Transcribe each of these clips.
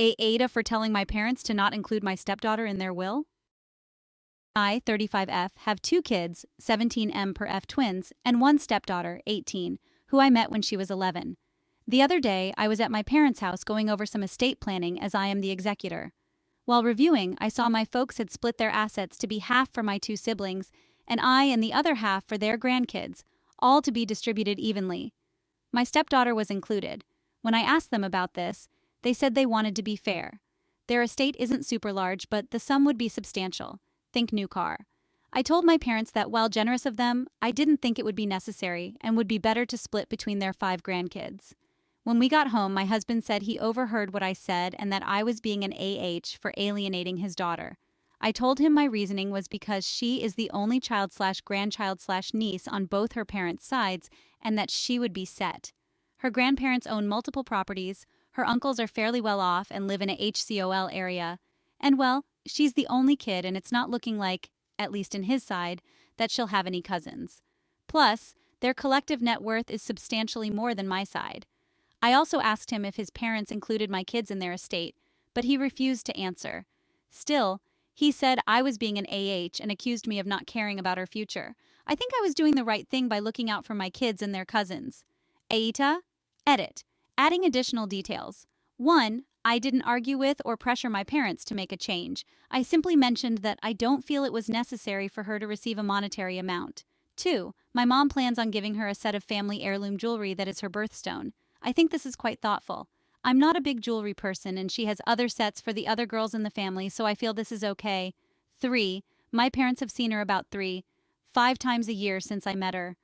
AITA for telling my parents to not include my stepdaughter in their will? I, 35F, have two kids, 17M per F twins, and one stepdaughter, 18, who I met when she was 11. The other day, I was at my parents' house going over some estate planning as I am the executor. While reviewing, I saw my folks had split their assets to be half for my two siblings, and I and the other half for their grandkids, all to be distributed evenly. My stepdaughter was included. When I asked them about this, they said they wanted to be fair. Their estate isn't super large, but the sum would be substantial. Think new car. I told my parents that while generous of them, I didn't think it would be necessary and would be better to split between their 5 grandkids. When we got home, my husband said he overheard what I said and that I was being an AH for alienating his daughter. I told him my reasoning was because she is the only child/grandchild/niece on both her parents' sides and that she would be set. Her grandparents own multiple properties, her uncles are fairly well off and live in a HCOL area, and well, she's the only kid and it's not looking like, at least in his side, that she'll have any cousins. Plus, their collective net worth is substantially more than my side. I also asked him if his parents included my kids in their estate, but he refused to answer. Still, he said I was being an AH and accused me of not caring about our future. I think I was doing the right thing by looking out for my kids and their cousins. AITA? Edit. Adding additional details. 1. I didn't argue with or pressure my parents to make a change. I simply mentioned that I don't feel it was necessary for her to receive a monetary amount. 2. My mom plans on giving her a set of family heirloom jewelry that is her birthstone. I think this is quite thoughtful. I'm not a big jewelry person and she has other sets for the other girls in the family, so I feel this is okay. 3. My parents have seen her about 5 times a year since I met her.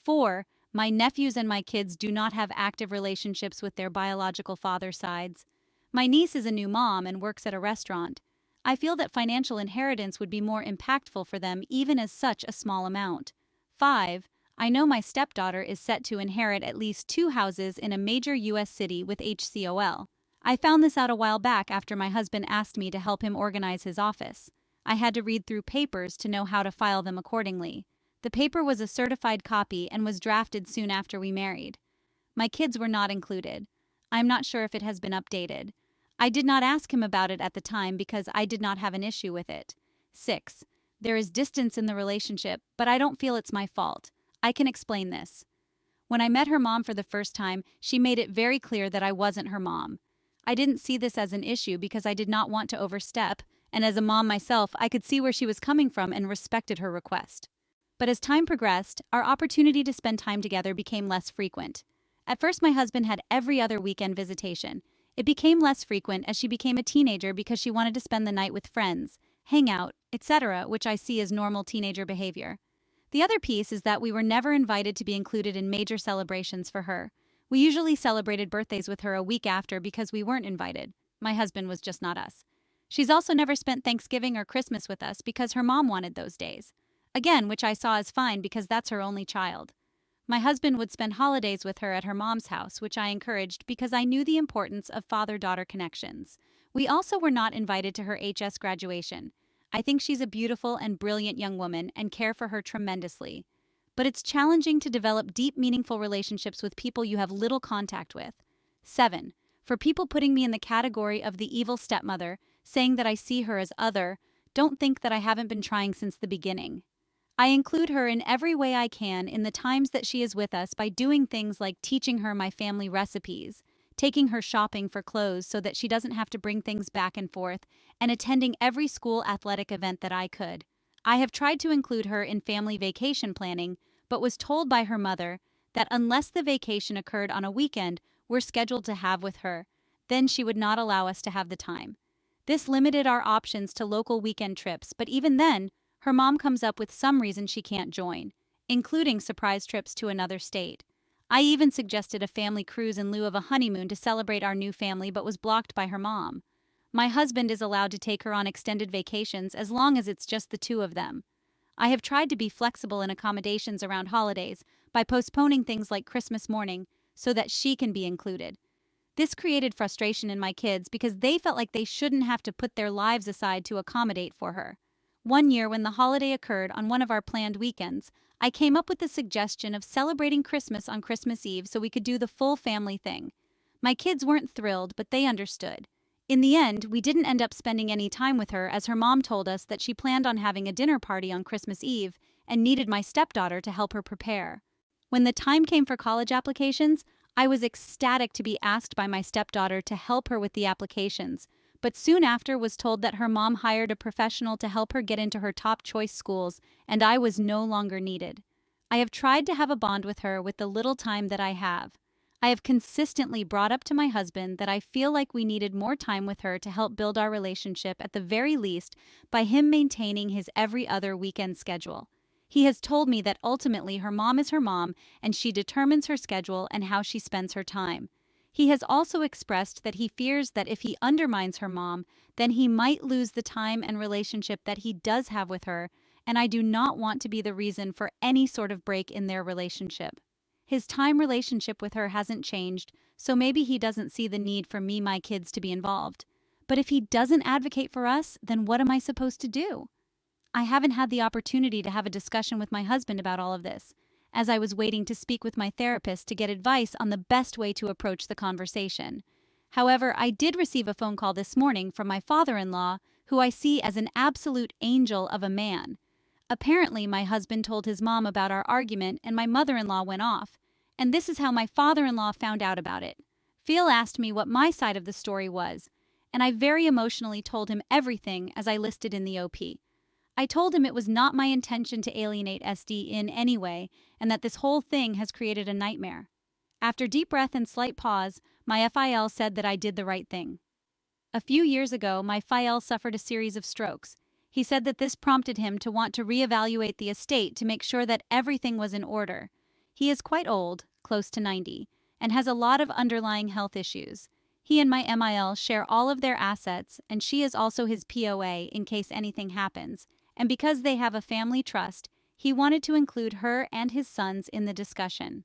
4. My nephews and my kids do not have active relationships with their biological father sides. My niece is a new mom and works at a restaurant. I feel that financial inheritance would be more impactful for them even as such a small amount. 5. I know my stepdaughter is set to inherit at least 2 houses in a major U.S. city with HCOL. I found this out a while back after my husband asked me to help him organize his office. I had to read through papers to know how to file them accordingly. The paper was a certified copy and was drafted soon after we married. My kids were not included. I'm not sure if it has been updated. I did not ask him about it at the time because I did not have an issue with it. 6. There is distance in the relationship, but I don't feel it's my fault. I can explain this. When I met her mom for the first time, she made it very clear that I wasn't her mom. I didn't see this as an issue because I did not want to overstep, and as a mom myself, I could see where she was coming from and respected her request. But as time progressed, our opportunity to spend time together became less frequent. At first, my husband had every other weekend visitation. It became less frequent as she became a teenager because she wanted to spend the night with friends, hang out, etc., which I see as normal teenager behavior. The other piece is that we were never invited to be included in major celebrations for her. We usually celebrated birthdays with her a week after because we weren't invited. My husband was just not us. She's also never spent Thanksgiving or Christmas with us because her mom wanted those days. Again, which I saw as fine because that's her only child. My husband would spend holidays with her at her mom's house, which I encouraged because I knew the importance of father-daughter connections. We also were not invited to her HS graduation. I think she's a beautiful and brilliant young woman and care for her tremendously. But it's challenging to develop deep, meaningful relationships with people you have little contact with. 7. For people putting me in the category of the evil stepmother, saying that I see her as other, don't think that I haven't been trying since the beginning. I include her in every way I can in the times that she is with us by doing things like teaching her my family recipes, taking her shopping for clothes so that she doesn't have to bring things back and forth, and attending every school athletic event that I could. I have tried to include her in family vacation planning, but was told by her mother that unless the vacation occurred on a weekend we're scheduled to have with her, then she would not allow us to have the time. This limited our options to local weekend trips, but even then, her mom comes up with some reason she can't join, including surprise trips to another state. I even suggested a family cruise in lieu of a honeymoon to celebrate our new family but was blocked by her mom. My husband is allowed to take her on extended vacations as long as it's just the two of them. I have tried to be flexible in accommodations around holidays by postponing things like Christmas morning so that she can be included. This created frustration in my kids because they felt like they shouldn't have to put their lives aside to accommodate for her. One year, when the holiday occurred on one of our planned weekends, I came up with the suggestion of celebrating Christmas on Christmas Eve so we could do the full family thing. My kids weren't thrilled, but they understood. In the end, we didn't end up spending any time with her as her mom told us that she planned on having a dinner party on Christmas Eve and needed my stepdaughter to help her prepare. When the time came for college applications, I was ecstatic to be asked by my stepdaughter to help her with the applications, but soon after was told that her mom hired a professional to help her get into her top choice schools, and I was no longer needed. I have tried to have a bond with her with the little time that I have. I have consistently brought up to my husband that I feel like we needed more time with her to help build our relationship at the very least by him maintaining his every other weekend schedule. He has told me that ultimately her mom is her mom and she determines her schedule and how she spends her time. He has also expressed that he fears that if he undermines her mom, then he might lose the time and relationship that he does have with her, and I do not want to be the reason for any sort of break in their relationship. His time relationship with her hasn't changed, so maybe he doesn't see the need for me, my kids, to be involved. But if he doesn't advocate for us, then what am I supposed to do? I haven't had the opportunity to have a discussion with my husband about all of this, as I was waiting to speak with my therapist to get advice on the best way to approach the conversation. However, I did receive a phone call this morning from my father-in-law, who I see as an absolute angel of a man. Apparently, my husband told his mom about our argument and my mother-in-law went off, and this is how my father-in-law found out about it. Phil asked me what my side of the story was, and I very emotionally told him everything as I listed in the OP. I told him it was not my intention to alienate SD in any way, and that this whole thing has created a nightmare. After deep breath and slight pause, my FIL said that I did the right thing. A few years ago, my FIL suffered a series of strokes. He said that this prompted him to want to reevaluate the estate to make sure that everything was in order. He is quite old, close to 90, and has a lot of underlying health issues. He and my MIL share all of their assets, and she is also his POA in case anything happens. And because they have a family trust, he wanted to include her and his sons in the discussion.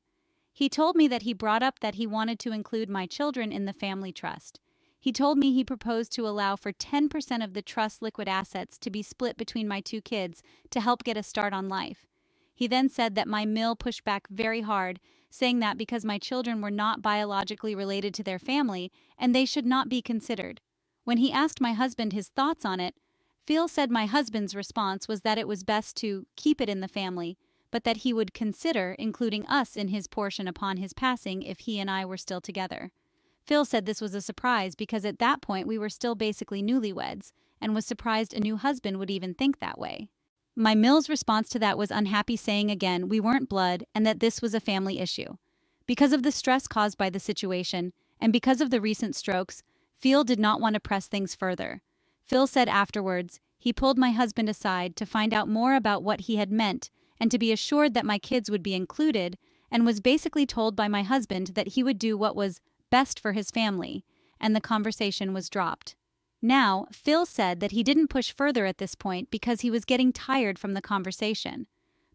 He told me that he brought up that he wanted to include my children in the family trust. He told me he proposed to allow for 10% of the trust liquid assets to be split between my two kids to help get a start on life. He then said that my mill pushed back very hard, saying that because my children were not biologically related to their family and they should not be considered. When he asked my husband his thoughts on it, Phil said my husband's response was that it was best to keep it in the family, but that he would consider including us in his portion upon his passing if he and I were still together. Phil said this was a surprise because at that point we were still basically newlyweds, and was surprised a new husband would even think that way. My Mill's response to that was unhappy, saying again we weren't blood and that this was a family issue. Because of the stress caused by the situation, and because of the recent strokes, Phil did not want to press things further. Phil said afterwards, he pulled my husband aside to find out more about what he had meant and to be assured that my kids would be included, and was basically told by my husband that he would do what was best for his family, and the conversation was dropped. Now, Phil said that he didn't push further at this point because he was getting tired from the conversation.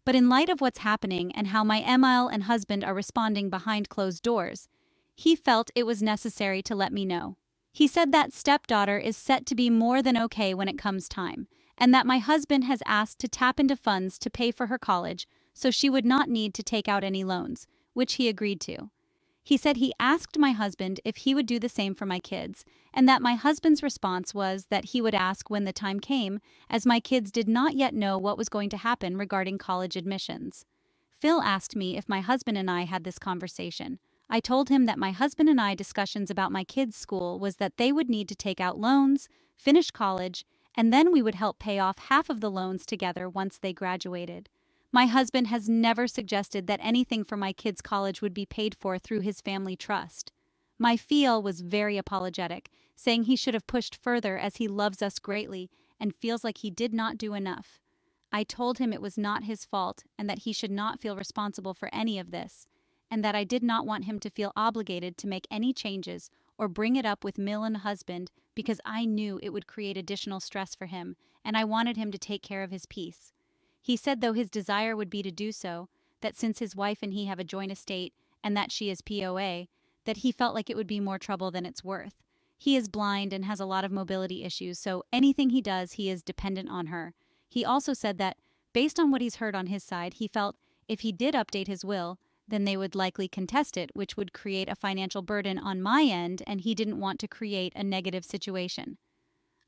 But in light of what's happening and how my Emil and husband are responding behind closed doors, he felt it was necessary to let me know. He said that stepdaughter is set to be more than okay when it comes time, and that my husband has asked to tap into funds to pay for her college so she would not need to take out any loans, which he agreed to. He said he asked my husband if he would do the same for my kids, and that my husband's response was that he would ask when the time came, as my kids did not yet know what was going to happen regarding college admissions. Phil asked me if my husband and I had this conversation. I told him that my husband and I discussions about my kids' school was that they would need to take out loans, finish college, and then we would help pay off half of the loans together once they graduated. My husband has never suggested that anything for my kids' college would be paid for through his family trust. My Phil was very apologetic, saying he should have pushed further as he loves us greatly and feels like he did not do enough. I told him it was not his fault and that he should not feel responsible for any of this, and that I did not want him to feel obligated to make any changes or bring it up with Mill and husband because I knew it would create additional stress for him, and I wanted him to take care of his peace. He said though his desire would be to do so, that since his wife and he have a joint estate and that she is POA, that he felt like it would be more trouble than it's worth. He is blind and has a lot of mobility issues, so anything he does, he is dependent on her. He also said that, based on what he's heard on his side, he felt if he did update his will, then they would likely contest it, which would create a financial burden on my end, and he didn't want to create a negative situation.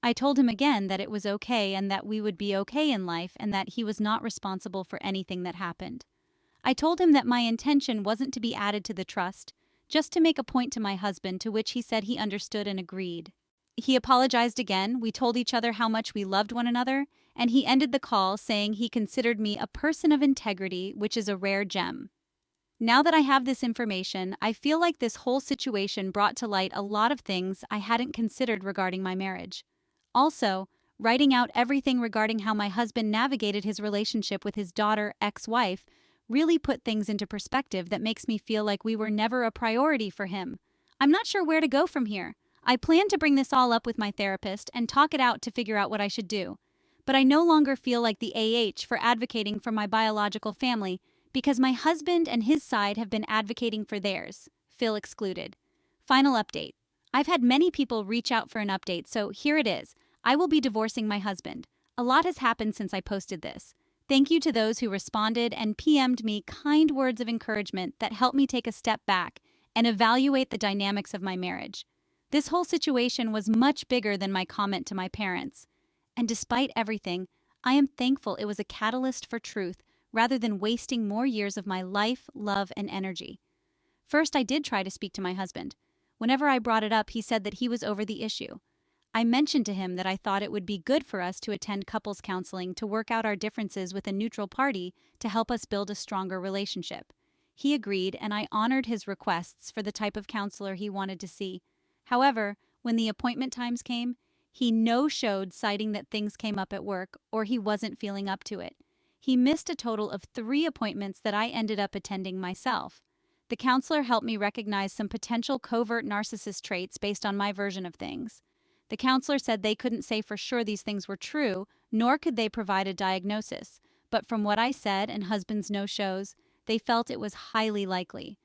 I told him again that it was okay and that we would be okay in life and that he was not responsible for anything that happened. I told him that my intention wasn't to be added to the trust, just to make a point to my husband, to which he said he understood and agreed. He apologized again, we told each other how much we loved one another, and he ended the call saying he considered me a person of integrity, which is a rare gem. Now that I have this information, I feel like this whole situation brought to light a lot of things I hadn't considered regarding my marriage. Also, writing out everything regarding how my husband navigated his relationship with his daughter, ex-wife, really put things into perspective that makes me feel like we were never a priority for him. I'm not sure where to go from here. I plan to bring this all up with my therapist and talk it out to figure out what I should do. But I no longer feel like the for advocating for my biological family because my husband and his side have been advocating for theirs. Phil excluded. Final update. I've had many people reach out for an update, so here it is. I will be divorcing my husband. A lot has happened since I posted this. Thank you to those who responded and PM'd me kind words of encouragement that helped me take a step back and evaluate the dynamics of my marriage. This whole situation was much bigger than my comment to my parents. And despite everything, I am thankful it was a catalyst for truth rather than wasting more years of my life, love, and energy. First, I did try to speak to my husband. Whenever I brought it up, he said that he was over the issue. I mentioned to him that I thought it would be good for us to attend couples counseling to work out our differences with a neutral party to help us build a stronger relationship. He agreed, and I honored his requests for the type of counselor he wanted to see. However, when the appointment times came, he no-showed, citing that things came up at work or he wasn't feeling up to it. He missed a total of 3 appointments that I ended up attending myself. The counselor helped me recognize some potential covert narcissist traits based on my version of things. The counselor said they couldn't say for sure these things were true, nor could they provide a diagnosis, but from what I said and husband's no-shows, they felt it was highly likely.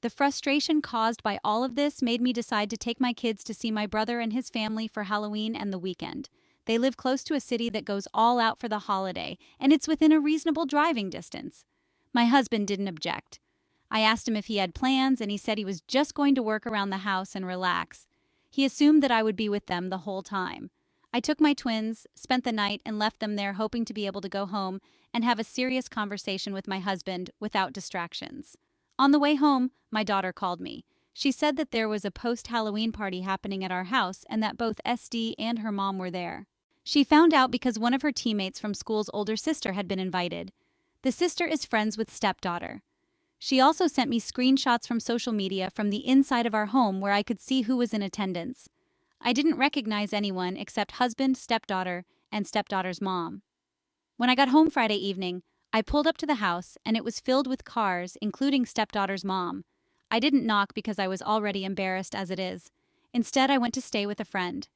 The frustration caused by all of this made me decide to take my kids to see my brother and his family for Halloween and the weekend. They live close to a city that goes all out for the holiday, and it's within a reasonable driving distance. My husband didn't object. I asked him if he had plans, and he said he was just going to work around the house and relax. He assumed that I would be with them the whole time. I took my twins, spent the night, and left them there, hoping to be able to go home and have a serious conversation with my husband without distractions. On the way home, my daughter called me. She said that there was a post-Halloween party happening at our house and that both SD and her mom were there. She found out because one of her teammates from school's older sister had been invited. The sister is friends with stepdaughter. She also sent me screenshots from social media from the inside of our home where I could see who was in attendance. I didn't recognize anyone except husband, stepdaughter, and stepdaughter's mom. When I got home Friday evening, I pulled up to the house and it was filled with cars, including stepdaughter's mom. I didn't knock because I was already embarrassed as it is. Instead, I went to stay with a friend.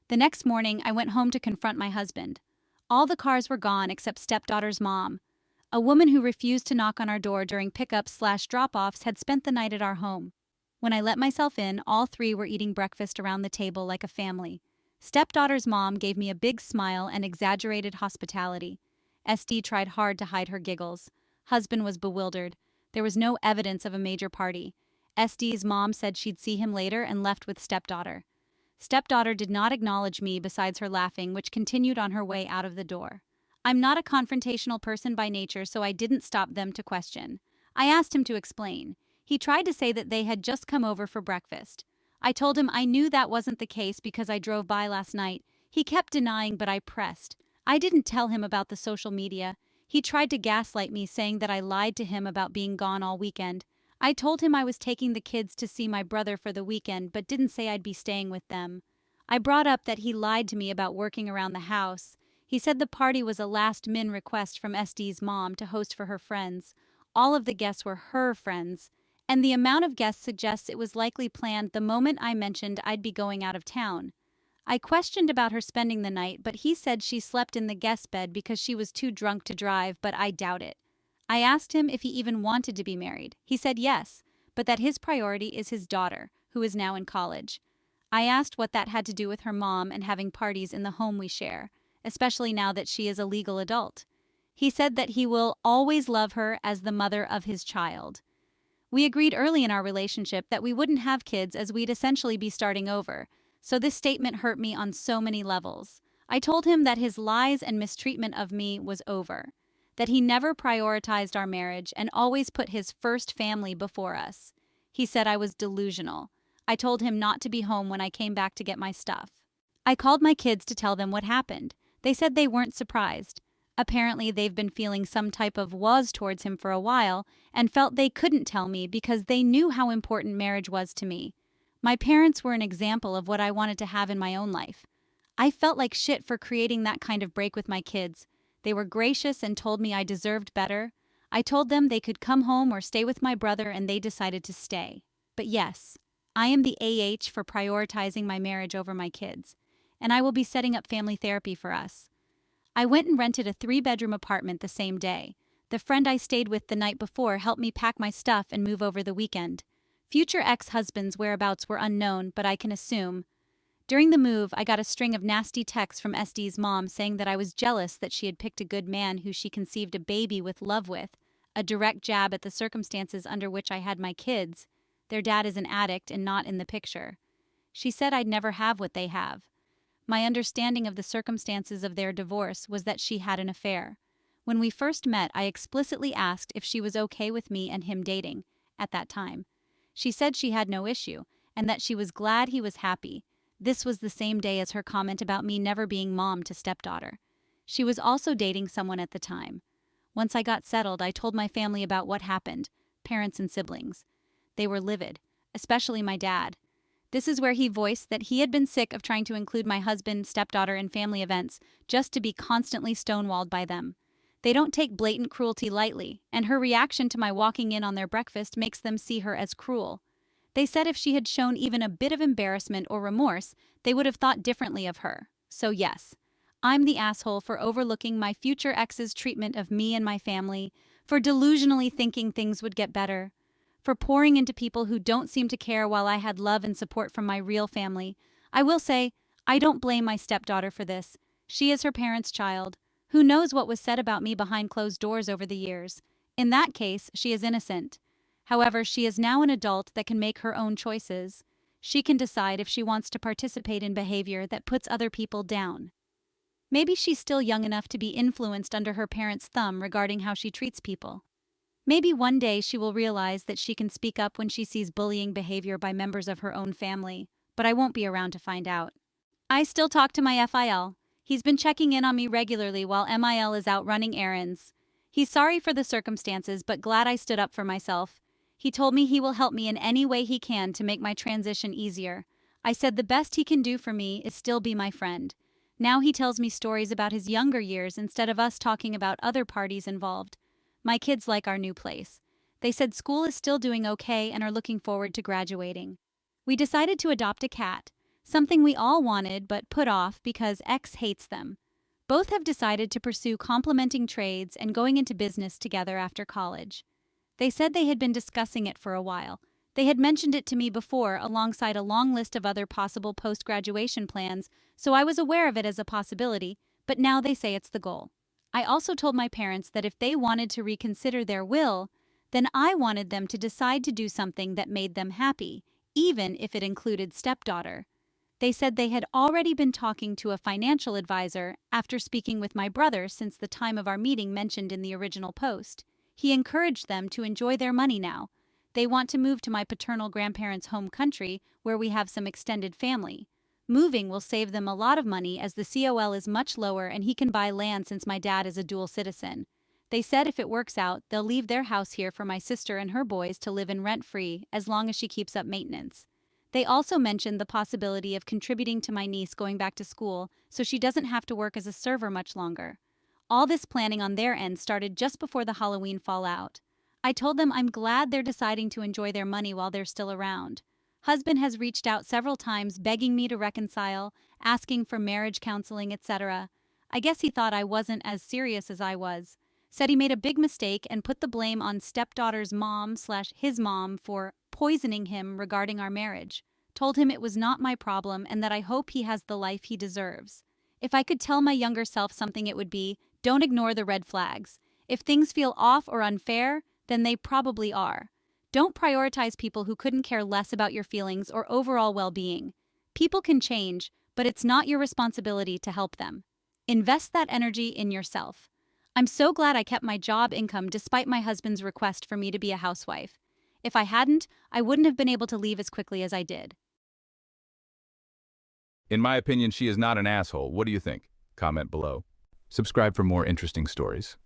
The next morning, I went home to confront my husband. All the cars were gone except stepdaughter's mom. A woman who refused to knock on our door during pickups/drop-offs had spent the night at our home. When I let myself in, all 3 were eating breakfast around the table like a family. Stepdaughter's mom gave me a big smile and exaggerated hospitality. SD tried hard to hide her giggles. Husband was bewildered. There was no evidence of a major party. SD's mom said she'd see him later and left with stepdaughter. Stepdaughter did not acknowledge me besides her laughing, which continued on her way out of the door. I'm not a confrontational person by nature, so I didn't stop them to question. I asked him to explain. He tried to say that they had just come over for breakfast. I told him I knew that wasn't the case because I drove by last night. He kept denying, but I pressed. I didn't tell him about the social media. He tried to gaslight me, saying that I lied to him about being gone all weekend. I told him I was taking the kids to see my brother for the weekend, but didn't say I'd be staying with them. I brought up that he lied to me about working around the house. He said the party was a last-minute request from SD's mom to host for her friends. All of the guests were her friends, and the amount of guests suggests it was likely planned the moment I mentioned I'd be going out of town. I questioned about her spending the night, but he said she slept in the guest bed because she was too drunk to drive, but I doubt it. I asked him if he even wanted to be married. He said yes, but that his priority is his daughter, who is now in college. I asked what that had to do with her mom and having parties in the home we share, especially now that she is a legal adult. He said that he will always love her as the mother of his child. We agreed early in our relationship that we wouldn't have kids as we'd essentially be starting over, so this statement hurt me on so many levels. I told him that his lies and mistreatment of me was over, that he never prioritized our marriage and always put his first family before us. He said I was delusional. I told him not to be home when I came back to get my stuff. I called my kids to tell them what happened. They said they weren't surprised. Apparently, they've been feeling some type of was towards him for a while and felt they couldn't tell me because they knew how important marriage was to me. My parents were an example of what I wanted to have in my own life. I felt like shit for creating that kind of break with my kids. They were gracious and told me I deserved better. I told them they could come home or stay with my brother, and they decided to stay. But yes, I am the AH for prioritizing my marriage over my kids, and I will be setting up family therapy for us. I went and rented a 3-bedroom apartment the same day. The friend I stayed with the night before helped me pack my stuff and move over the weekend. Future ex-husband's whereabouts were unknown, but I can assume. During the move, I got a string of nasty texts from SD's mom saying that I was jealous that she had picked a good man who she conceived a baby with love with, a direct jab at the circumstances under which I had my kids. Their dad is an addict and not in the picture. She said I'd never have what they have. My understanding of the circumstances of their divorce was that she had an affair. When we first met, I explicitly asked if she was okay with me and him dating, at that time. She said she had no issue, and that she was glad he was happy. This was the same day as her comment about me never being mom to stepdaughter. She was also dating someone at the time. Once I got settled, I told my family about what happened, parents and siblings. They were livid, especially my dad. This is where he voiced that he had been sick of trying to include my husband, stepdaughter, in family events just to be constantly stonewalled by them. They don't take blatant cruelty lightly, and her reaction to my walking in on their breakfast makes them see her as cruel. They said if she had shown even a bit of embarrassment or remorse, they would have thought differently of her. So yes, I'm the asshole for overlooking my future ex's treatment of me and my family, for delusionally thinking things would get better, for pouring into people who don't seem to care while I had love and support from my real family. I will say, I don't blame my stepdaughter for this. She is her parents' child. Who knows what was said about me behind closed doors over the years? In that case, she is innocent. However, she is now an adult that can make her own choices. She can decide if she wants to participate in behavior that puts other people down. Maybe she's still young enough to be influenced under her parents' thumb regarding how she treats people. Maybe one day she will realize that she can speak up when she sees bullying behavior by members of her own family, but I won't be around to find out. I still talk to my FIL. He's been checking in on me regularly while MIL is out running errands. He's sorry for the circumstances, but glad I stood up for myself. He told me he will help me in any way he can to make my transition easier. I said the best he can do for me is still be my friend. Now he tells me stories about his younger years instead of us talking about other parties involved. My kids like our new place. They said school is still doing okay and are looking forward to graduating. We decided to adopt a cat, something we all wanted but put off because X hates them. Both have decided to pursue complementing trades and going into business together after college. They said they had been discussing it for a while. They had mentioned it to me before alongside a long list of other possible post-graduation plans, so I was aware of it as a possibility, but now they say it's the goal. I also told my parents that if they wanted to reconsider their will, then I wanted them to decide to do something that made them happy, even if it included stepdaughter. They said they had already been talking to a financial advisor after speaking with my brother since the time of our meeting mentioned in the original post. He encouraged them to enjoy their money now. They want to move to my paternal grandparents' home country, where we have some extended family. Moving will save them a lot of money as the COL is much lower and he can buy land since my dad is a dual citizen. They said if it works out, they'll leave their house here for my sister and her boys to live in rent-free as long as she keeps up maintenance. They also mentioned the possibility of contributing to my niece going back to school so she doesn't have to work as a server much longer. All this planning on their end started just before the Halloween fallout. I told them I'm glad they're deciding to enjoy their money while they're still around. Husband has reached out several times begging me to reconcile, asking for marriage counseling, etc. I guess he thought I wasn't as serious as I was. Said he made a big mistake and put the blame on stepdaughter's mom/his mom for poisoning him regarding our marriage. Told him it was not my problem and that I hope he has the life he deserves. If I could tell my younger self something, it would be, don't ignore the red flags. If things feel off or unfair, then they probably are. Don't prioritize people who couldn't care less about your feelings or overall well-being. People can change, but it's not your responsibility to help them. Invest that energy in yourself. I'm so glad I kept my job income despite my husband's request for me to be a housewife. If I hadn't, I wouldn't have been able to leave as quickly as I did. In my opinion, she is not an asshole. What do you think? Comment below. Subscribe for more interesting stories.